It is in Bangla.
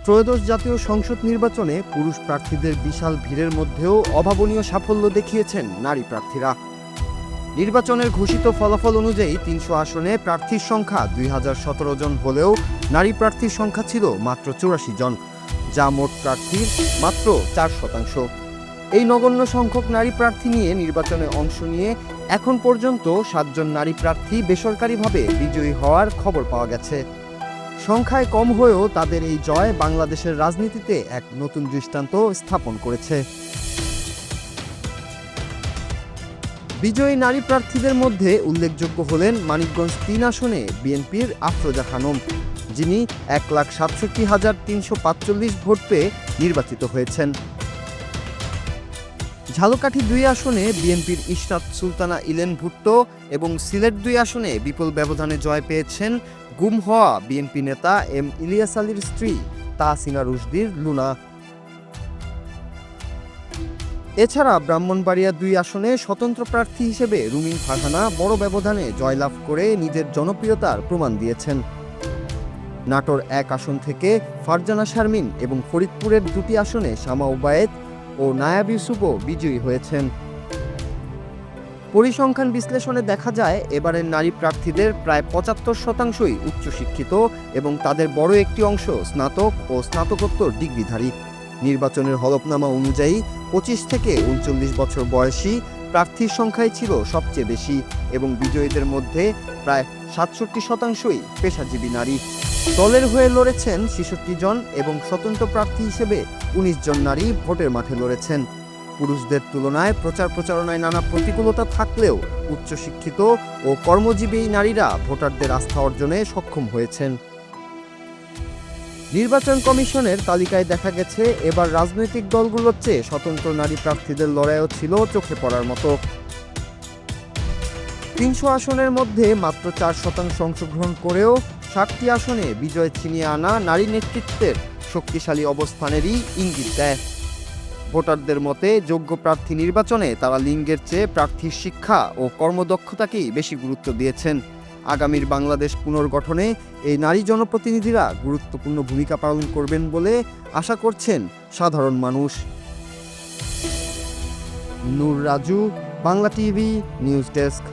ত্রয়োদশ জাতীয় সংসদ নির্বাচনে পুরুষ প্রার্থীদের বিশাল ভিড়ের মধ্যেও অভাবনীয় সাফল্য দেখিয়েছেন নারী প্রার্থীরা। নির্বাচনের ঘোষিত ফলাফল অনুযায়ী ৩০০ আসনে প্রার্থীর সংখ্যা ২০১৭ জন হলেও নারী প্রার্থীর সংখ্যা ছিল মাত্র ৮৪ জন, যা মোট প্রার্থীর মাত্র ৪%। এই নগণ্য সংখ্যক নারী প্রার্থী নিয়ে নির্বাচনে অংশ নিয়ে এখন পর্যন্ত ৭ জন নারী প্রার্থী বেসরকারিভাবে বিজয়ী হওয়ার খবর পাওয়া গেছে। সংখ্যায় কম হয়েও তাদের এই জয় বাংলাদেশের রাজনীতিতে এক নতুন দৃষ্টান্ত স্থাপন করেছে। বিজয়ী নারী প্রার্থীদের মধ্যে উল্লেখযোগ্য হলেন মানিকগঞ্জ ৩ আসনে বিএনপির আফরোজা খানম, যিনি ১,৬৭,৩৪৫ ভোট পেয়ে নির্বাচিত হয়েছেন। ঝালকাঠি ২ আসনে বিএনপির ইশরাত সুলতানা ইলেন ভুট্টো এবং সিলেট ২ আসনে বিপুল ব্যবধানে জয় পেয়েছেন গুম হওয়া বিএনপি নেতা এম ইলিয়াস আলীর স্ত্রী তাহসিনা রুশদীর লুনা। এছাড়া ব্রাহ্মণবাড়িয়া ২ আসনে স্বতন্ত্র প্রার্থী হিসেবে রুমিন ফারহানা বড় ব্যবধানে জয়লাভ করে নিজের জনপ্রিয়তার প্রমাণ দিয়েছেন। নাটোর ১ আসন থেকে ফারজানা শারমিন এবং ফরিদপুরের ২টি আসনে শামা ওবায়েদ ও নায়াব ইউসুফও বিজয়ী হয়েছেন। পরিসংখ্যান বিশ্লেষণে দেখা যায়, এবারের নারী প্রার্থীদের প্রায় ৭৫%ই উচ্চশিক্ষিত এবং তাদের বড় একটি অংশ স্নাতক ও স্নাতকোত্তর ডিগ্রিধারী। নির্বাচনের হলফনামা অনুযায়ী ২৫ থেকে ৩৯ বছর বয়সী প্রার্থীর সংখ্যাই ছিল সবচেয়ে বেশি এবং বিজয়ীদের মধ্যে প্রায় ৬৭%ই পেশাজীবী নারী। দলের হয়ে লড়েছেন ৬৬ জন এবং স্বতন্ত্র প্রার্থী হিসেবে ১৯ জন নারী ভোটের মাঠে লড়েছেন। পুরুষদের তুলনায় প্রচারণায় নানা প্রতিকূলতা থাকলেও উচ্চশিক্ষিত ও কর্মজীবী নারীরা ভোটারদের আস্থা অর্জনে সক্ষম হয়েছেন। নির্বাচন কমিশনের তালিকায় দেখা গেছে, এবার রাজনৈতিক দলগুলোর চেয়ে স্বতন্ত্র নারী প্রার্থীদের লড়াইও ছিল চোখে পড়ার মতো। ৩০০ আসনের মধ্যে মাত্র ৪% অংশগ্রহণ করেও ৬০টি আসনে বিজয় ছিনিয়ে আনা নারী নেতৃত্বের শক্তিশালী অবস্থানেরই ইঙ্গিত দেয়। ভোটারদের মতে যোগ্য প্রার্থী নির্বাচনে তারা লিঙ্গের চেয়ে প্রার্থীর শিক্ষা ও কর্মদক্ষতাকেই বেশি গুরুত্ব দিয়েছেন। আগামীর বাংলাদেশ পুনর্গঠনে এই নারী জনপ্রতিনিধিরা গুরুত্বপূর্ণ ভূমিকা পালন করবেন বলে আশা করছেন সাধারণ মানুষ। Noor Raju, Bangla TV news desk.